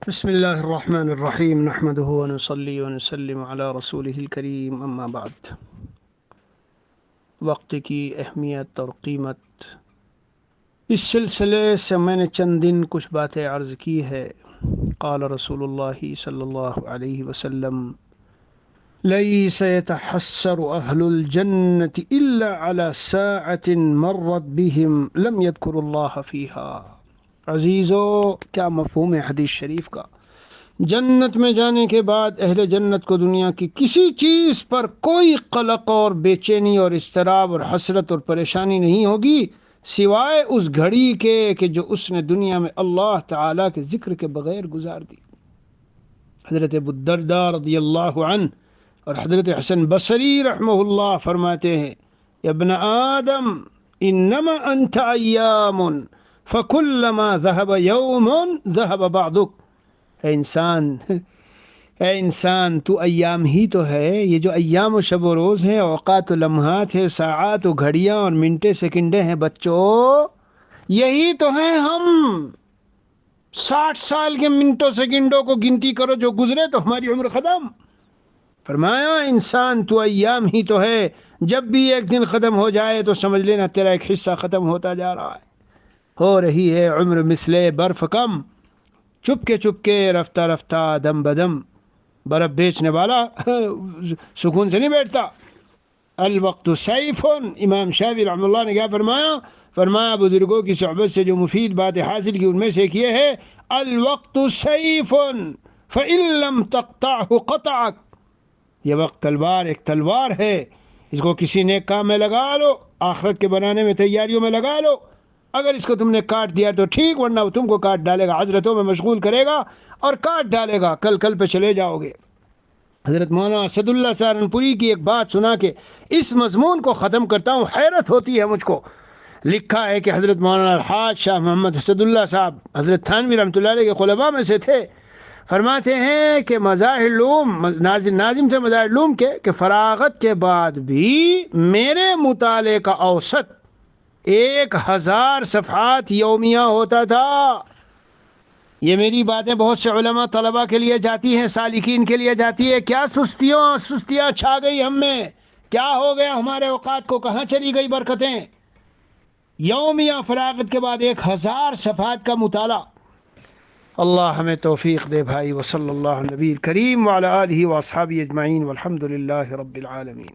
بسم اللہ الرحمن الرحیم نحمدہ ونصلی ونسلم علی رسولہ الکریم اما بعد۔ وقت کی اہمیت اور قیمت، اس سلسلے سے میں نے چند دن کچھ باتیں عرض کی ہے۔ قال رسول اللہ صلی اللہ علیہ وسلم: لیس یتحسر اہل الجنة الا على ساعة مرت بهم لم يذکروا اللہ فیہا۔ عزیزو، کیا مفہوم ہے حدیث شریف کا؟ جنت میں جانے کے بعد اہل جنت کو دنیا کی کسی چیز پر کوئی قلق اور بے چینی اور اضطراب اور حسرت اور پریشانی نہیں ہوگی سوائے اس گھڑی کے کہ جو اس نے دنیا میں اللہ تعالیٰ کے ذکر کے بغیر گزار دی۔ حضرت ابو الدرداء رضی اللہ عنہ اور حضرت حسن بصری رحمہ اللہ فرماتے ہیں: یا ابن آدم انما انت ایام فکلما ذهب یوم ذهب بعضک۔ اے انسان تو ایام ہی تو ہے۔ یہ جو ایام و شب و روز ہیں، اوقات و لمحات ہیں، ساعات و گھڑیاں اور منٹیں سیکنڈیں ہیں، بچوں یہی تو ہیں ہم۔ 60 سال کے منٹوں سیکنڈوں کو گنتی کرو جو گزرے تو ہماری عمر ختم۔ فرمایا انسان تو ایام ہی تو ہے، جب بھی ایک دن ختم ہو جائے تو سمجھ لینا تیرا ایک حصہ ختم ہوتا جا رہا ہے۔ ہو رہی ہے عمر مثل برف کم، چپ کے رفتہ رفتہ دم بدم۔ برف بیچنے والا سکون سے نہیں بیٹھتا۔ الوقت سیف، امام شافعی رحمۃ اللہ نے کیا فرمایا بزرگوں کی صحبت سے جو مفید باتیں حاصل کی ان میں سے ایک یہ ہے: الوقت سیف فإن لم تقطعه قطعک۔ یہ وقت ایک تلوار ہے، اس کو کسی نیک کام میں لگا لو، آخرت کے بنانے میں تیاریوں میں لگا لو۔ اگر اس کو تم نے کاٹ دیا تو ٹھیک، ورنہ وہ تم کو کاٹ ڈالے گا، حضرتوں میں مشغول کرے گا اور کاٹ ڈالے گا، کل پہ چلے جاؤ گے۔ حضرت مولانا اسد اللہ سہارنپوری کی ایک بات سنا کے اس مضمون کو ختم کرتا ہوں، حیرت ہوتی ہے مجھ کو۔ لکھا ہے کہ حضرت مولانا الحاج شاہ محمد اسد اللہ صاحب حضرت تھانوی رحمۃ اللہ علیہ کے خلفاء میں سے تھے، فرماتے ہیں کہ مظاہر العلوم ناظم تھے مظاہر العلوم کے، کہ فراغت کے بعد بھی میرے مطالعے کا اوسط 1000 صفحات یومیہ ہوتا تھا۔ یہ میری باتیں بہت سے علماء طلباء کے لیے جاتی ہیں، سالکین کے لیے جاتی ہے۔ کیا سستیاں چھا گئی ہم میں، کیا ہو گیا ہمارے اوقات کو، کہاں چلی گئی برکتیں؟ یومیہ فراغت کے بعد 1000 صفحات کا مطالعہ۔ اللہ ہمیں توفیق دے بھائی۔ وصلی اللہ علیہ نبی کریم وعلی آلہ واصحابہ اجمعین والحمد للہ رب العالمین۔